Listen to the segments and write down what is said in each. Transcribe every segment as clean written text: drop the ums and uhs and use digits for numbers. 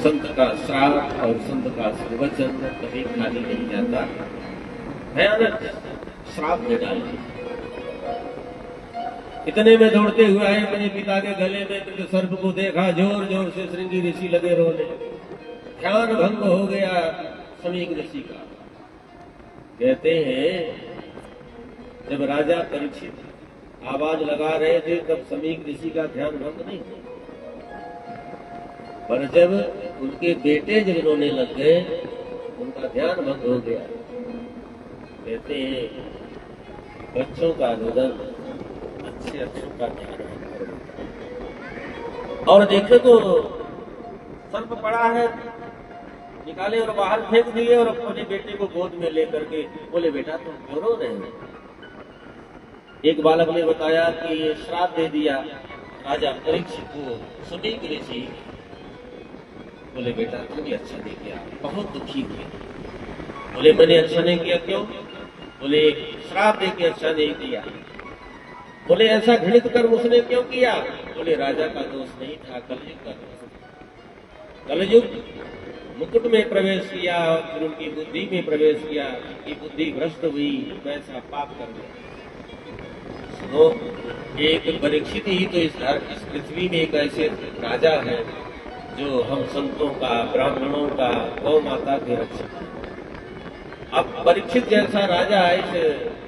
संत का श्राप और संत का प्रवचन कभी खाली नहीं जाता, भयानक श्राप में डाले। इतने में दौड़ते हुए आए, मेरे पिता के गले में मृग सर्प को देखा, जोर जोर से श्रृंगी ऋषि लगे रोने। ध्यान भंग हो गया समीक ऋषि का। कहते हैं जब राजा परीक्षित आवाज लगा रहे थे तब समीक ऋषि का ध्यान भंग नहीं हुआ, पर जब उनके बेटे जब रोने लग गए उनका ध्यान भंग हो गया। कहते हैं बच्चों का रुदन अच्छे अच्छों का ध्यान भंग कर देता। और देखे तो सर्प पड़ा है, निकाले और बाहर फेंक दिए और अपने बेटे को गोद में लेकर के बोले बेटा तुम क्यों रो रहे हो। एक बालक ने बताया कि ये श्राप दे दिया राजा परीक्षित को समीक ऋषि। बोले बेटा तुम भी अच्छा नहीं किया, बहुत दुखी हुए। बोले मैंने अच्छा नहीं किया, क्यों। बोले श्राप दे के अच्छा नहीं किया। बोले ऐसा घृणित कर्म उसने क्यों किया। बोले राजा का दोष नहीं था, कलयुग का दोष। कलयुग मुकुट में प्रवेश किया और फिर उनकी बुद्धि में प्रवेश किया, उनकी बुद्धि भ्रष्ट हुई, वैसा पाप कर दिया। सुनो, एक परीक्षित ही तो इस पृथ्वी में एक ऐसे राजा है जो हम संतों का, ब्राह्मणों का, गौ माता के रक्षक है। अब परीक्षित जैसा राजा इस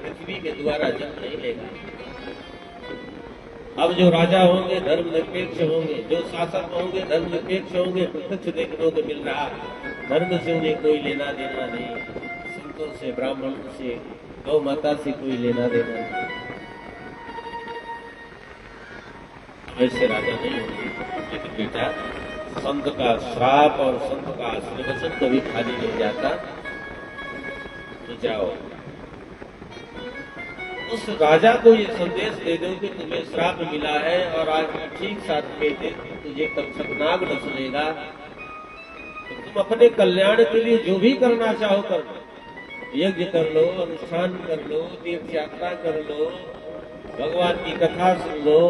पृथ्वी में दोबारा जन्म नहीं लेगा। अब जो राजा होंगे धर्मनिरपेक्ष होंगे, जो शासक होंगे धर्मनिरपेक्ष होंगे। प्रत्यक्ष देखने को मिल रहा, धर्म से उन्हें कोई लेना देना नहीं, संतों से, ब्राह्मणों से, गौ माता से कोई लेना देना नहीं। ऐसे राजा नहीं होंगे। लेकिन बेटा संत का श्राप और संत का आशीर्वचन कभी खाली नहीं जाता। तो जाओ उस राजा को ये संदेश दे दो कि तुम्हें श्राप मिला है और आज ठीक 7 दिन तुझे तक्षक नाग न सुनेगा। तो तुम अपने कल्याण के लिए जो भी करना चाहो कर लो, यज्ञ कर लो, अनुष्ठान कर लो, तीर्थ यात्रा कर लो, भगवान की कथा सुन लो,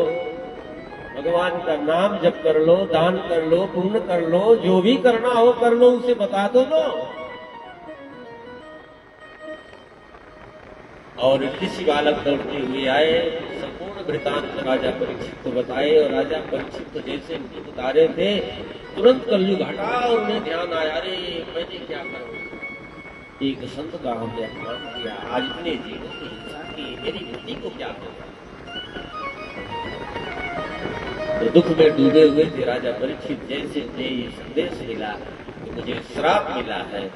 भगवान का नाम जप कर लो, दान कर लो, पुण्य कर लो, जो भी करना हो कर लो, उसे बता दो लो। और ऋषि बालक दौड़ते हुए आए, संपूर्ण वृतांत राजा परीक्षित को बताए। और राजा परीक्षित को जैसे उनके उतारे थे तुरंत कलयुग हटा और उन्हें ध्यान आया, अरे मैंने क्या करूं, एक संत का हमने अपमान किया, आज इतने जीवों की हिंसा की, मेरी बुद्धि को क्या होगा। तो दुख में डूबे हुए थे राजा परीक्षित। जैसे उन्हें ये संदेश मिला कि मुझे श्राप मिला है,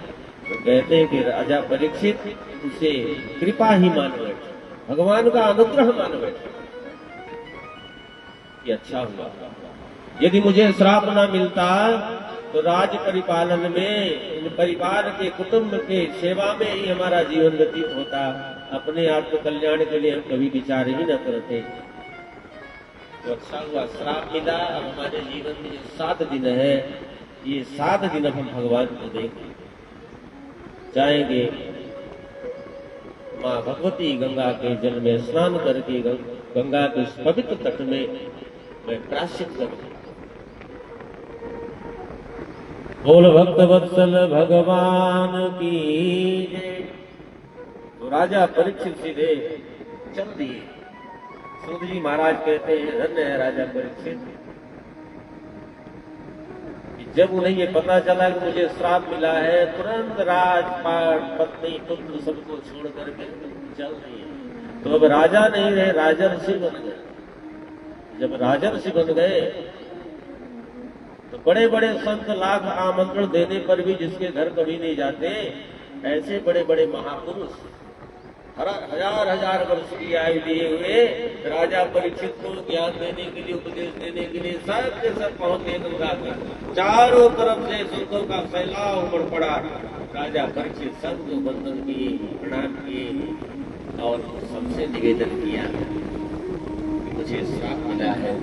तो कहते हैं कि राजा परीक्षित उसे कृपा ही मान बैठे, भगवान का अनुग्रह मान बैठे। ये अच्छा हुआ, यदि मुझे श्राप ना मिलता तो राज परिपालन में, इन परिवार के, कुटुंब के सेवा में ही हमारा जीवन व्यतीत होता। अपने आत्म कल्याण के लिए हम कभी विचार ही न करते। तो अच्छा हुआ श्राप मिला। अब हमारे जीवन में जो 7 दिन है, ये 7 दिन अब हम भगवान को देंगे, जाएंगे माँ भगवती गंगा के जल में स्नान करके गंगा के पवित्र तट में मैं प्रायश्चित करूंगा। बोल भक्त वत्सल भगवान की जय। तो राजा परीक्षित सीधे चल दिए। सूत जी महाराज कहते हैं धन्य है राजा परीक्षित। जब उन्हें ये पता चला कि मुझे श्राप मिला है, तुरंत राजपाट, पत्नी, पुत्र सबको छोड़ करके चल रही है। तो अब राजा नहीं रहे, राजर्षि बन गए। जब राजर्षि बन गए तो बड़े बड़े संत लाख आमंत्रण देने पर भी जिसके घर कभी नहीं जाते, ऐसे बड़े बड़े महापुरुष हजार हजार वर्ष की आयु लिए हुए राजा परीक्षित को ज्ञान देने के लिए, उपदेश देने के लिए सब के सब पहुंचे गंगा में। चारों तरफ से संतों का फैलाव उमड़ पड़ा। राजा परीक्षित सबको वंदन किए, प्रणाम किए और सबसे निवेदन किया कि मुझे श्राप मिला है,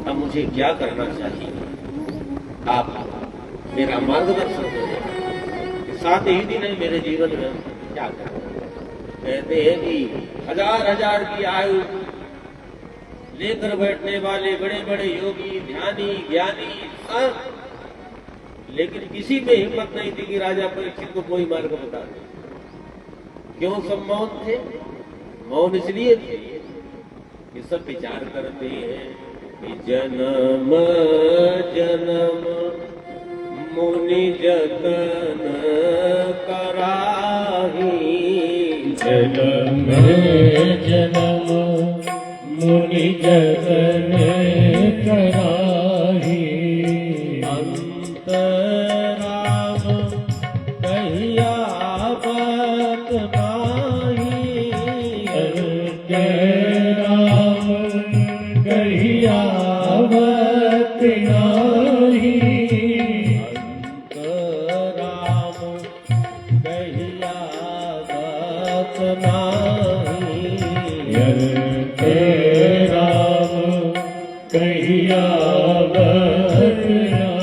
अब मुझे क्या करना चाहिए, आप मेरा मार्गदर्शन करें। 7 ही दिन है मेरे जीवन में, क्या करें। कहते हैं कि हजार हजार की आयु लेकर बैठने वाले बड़े बड़े योगी, ध्यानी, ज्ञानी सब लेकिन किसी में हिम्मत नहीं थी कि राजा परीक्षित को कोई मार्ग बता दे। क्यों सब मौन थे? मौन इसलिए थे कि सब विचार करते हैं कि जन्म जन्म मुनि जतन कराही, जन्म जन्म मुनि जतन कराही, अंत राम कहिया बात नाही, अंत राम कहिया बात नाही, अंत राम कहिया बात नाही,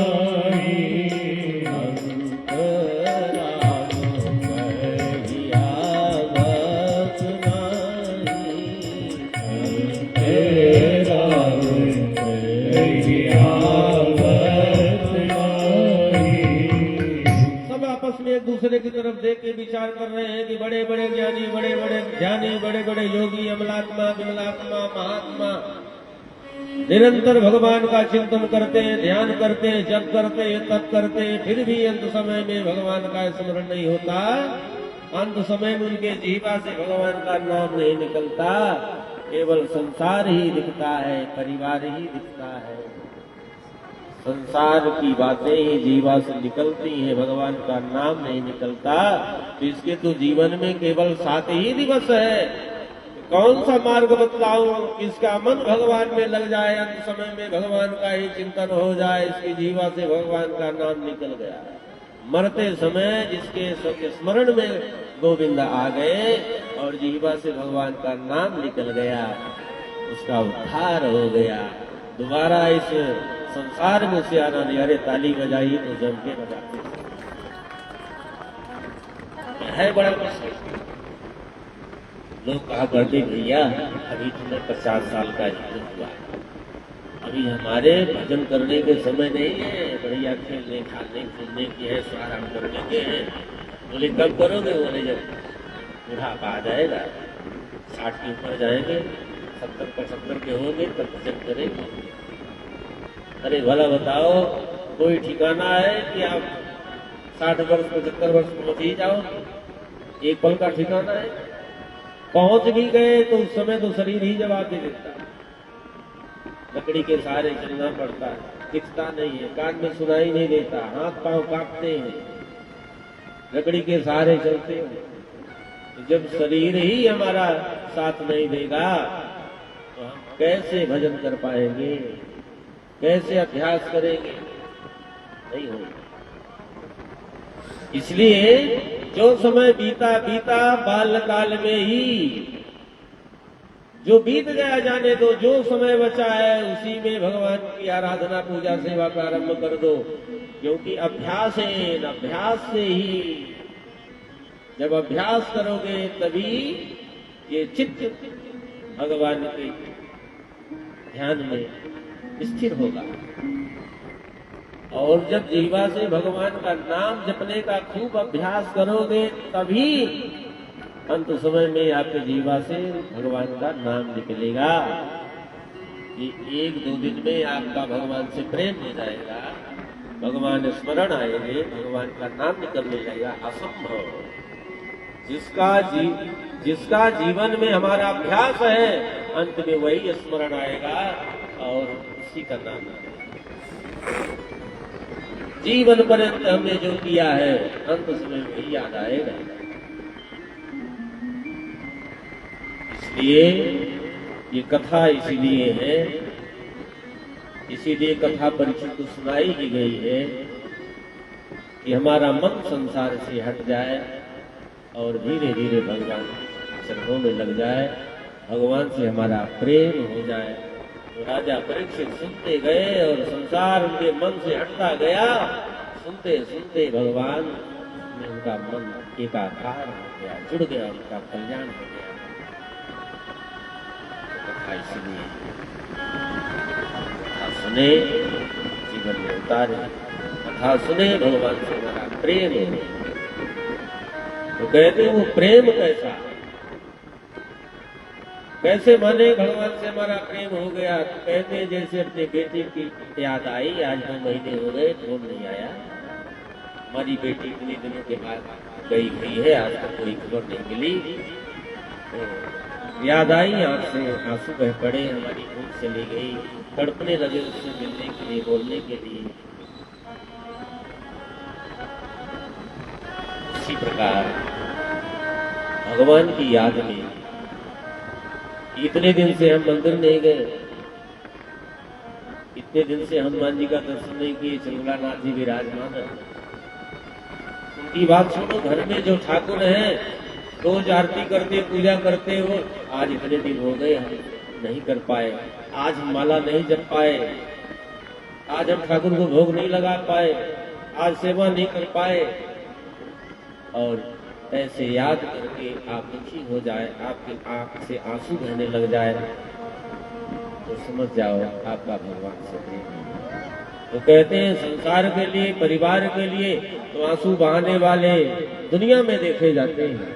अंत राम कहिया बात नाही, अंत राम कहिया बात नाही, अंत राम कहिया बात नाही। सब आपस में एक दूसरे की तरफ देख के विचार कर रहे हैं कि बड़े बड़े ज्ञानी, बड़े बड़े ध्यानी, बड़े बड़े योगी, अमलात्मा, विमलात्मा, महात्मा निरंतर भगवान का चिंतन करते हैं, ध्यान करते हैं, जप करते हैं, तप करते हैं, फिर भी अंत समय में भगवान का स्मरण नहीं होता। अंत समय में उनके जीवा से भगवान का नाम नहीं निकलता, केवल संसार ही दिखता है, परिवार ही दिखता है। संसार की बातें ही जीवा से निकलती हैं, भगवान का नाम नहीं निकलता। तो इसके तो जीवन में केवल 7 ही दिवस है। कौन सा मार्ग बतलाऊं इसका मन भगवान में लग जाए, अंत समय में भगवान का ही चिंतन हो जाए, इसकी जीवा से भगवान का नाम निकल गया। मरते समय जिसके स्मरण में गोविंद आ गए और जीवा से भगवान का नाम निकल गया, उसका उद्धार हो गया। दोबारा इस संसार में से आना नहीं। अरे ताली बजाई तो जम के बजाते है, बड़ा मुश्किल। लोग कहा करते भैया अभी तुम्हें 50 साल का जीवन हुआ, अभी हमारे भजन करने के समय नहीं है, बढ़िया खेलने खाने कूदने की है, आराम करने के हैं। बोले कब करोगे? बोले जब बुढ़ापा आ जाएगा, 60 के ऊपर जाएंगे, 70-75 के होंगे तब भजन करेंगे। अरे भला बताओ, कोई ठिकाना है कि आप 60 वर्ष 75 वर्ष पहुंच ही जाओ? एक पल का ठिकाना है? पहुंच भी गए तो उस समय तो शरीर ही जवाब दे देता है। लकड़ी के सहारे चलना पड़ता है, दिखता नहीं है, कान में सुनाई नहीं देता, हाथ पांव कांपते हैं, लकड़ी के सहारे चलते हैं। तो जब शरीर ही हमारा साथ नहीं देगा तो हम कैसे भजन कर पाएंगे, कैसे अभ्यास करेंगे? नहीं होगा। इसलिए जो समय बीता बीता बाल्यकाल में ही, जो बीत गया जाने दो, जो समय बचा है उसी में भगवान की आराधना पूजा सेवा प्रारंभ कर दो। क्योंकि अभ्यास है, अभ्यास से ही, जब अभ्यास करोगे तभी ये चित्त भगवान के ध्यान में स्थिर होगा। और जब जीवा से भगवान का नाम जपने का खूब अभ्यास करोगे तभी अंत समय में आपके जीवा से भगवान का नाम निकलेगा। ये 1-2 दिन में आपका भगवान से प्रेम हो जाएगा, भगवान स्मरण आएंगे, भगवान का नाम निकलने लगेगा। असंभव। जिसका जीवन में हमारा अभ्यास है, अंत में वही स्मरण आएगा और उसी का नाम आएगा। जीवन पर्यंत हमने जो किया है, अंत समय में ही याद आएगा। इसलिए ये कथा इसीलिए है, इसीलिए कथा परीक्षित को सुनाई की गई है कि हमारा मन संसार से हट जाए और धीरे धीरे भगवान चरणों में लग जाए, भगवान से हमारा प्रेम हो जाए। तो राजा परीक्षित सुनते गए और संसार उनके मन से हटता गया। सुनते सुनते भगवान में उनका मन एकाकार हो गया, जुड़ गया, उनका कल्याण हो गया। कथा इसलिए कथा सुने, जीवन में उतारे। कथा सुने भगवान से हमारा प्रेम हो। तो कहते वो प्रेम कैसा, कैसे माने भगवान से हमारा प्रेम हो गया। तो कहते हैं जैसे अपने बेटे की याद आई, आज 2 महीने हो गए फोन नहीं आया, हमारी बेटी इतने दिनों के बाद गई हुई है, आज तक कोई खबर नहीं मिली। तो याद आई, आंख से आंसू बह पड़े, हमारी भूख चली गई, तड़पने लगे उससे मिलने के लिए, बोलने के लिए। इसी प्रकार भगवान की याद में इतने दिन से हम मंदिर नहीं गए, इतने दिन से हनुमान जी का दर्शन नहीं किए, चंद्रनाथ जी विराजमान है। उनकी बात सुनो, घर में जो ठाकुर हैं रोज आरती करते पूजा करते हो, आज इतने दिन हो गए हम नहीं कर पाए, आज हम माला नहीं जप पाए, आज हम ठाकुर को भोग नहीं लगा पाए, आज सेवा नहीं कर पाए। और ऐसे याद करके आप दुखी हो जाए, आपकी आंख से आंसू बहने लग जाए, तो समझ जाओ आपका भगवान से प्रेम है। तो कहते हैं संसार के लिए, परिवार के लिए तो आंसू बहाने वाले दुनिया में देखे जाते हैं,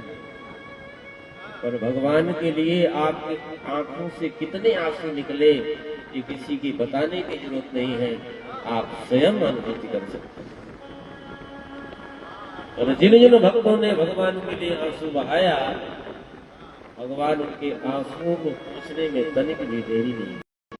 पर भगवान के लिए आपकी आंखों से कितने आंसू निकले ये किसी की बताने की जरूरत नहीं है, आप स्वयं अनुभूति कर सकते हैं। और जिन जिन भक्तों ने भगवान के लिए आंसू बहाया, भगवान उनके आंसुओं को पूछने में तनिक भी देरी नहीं।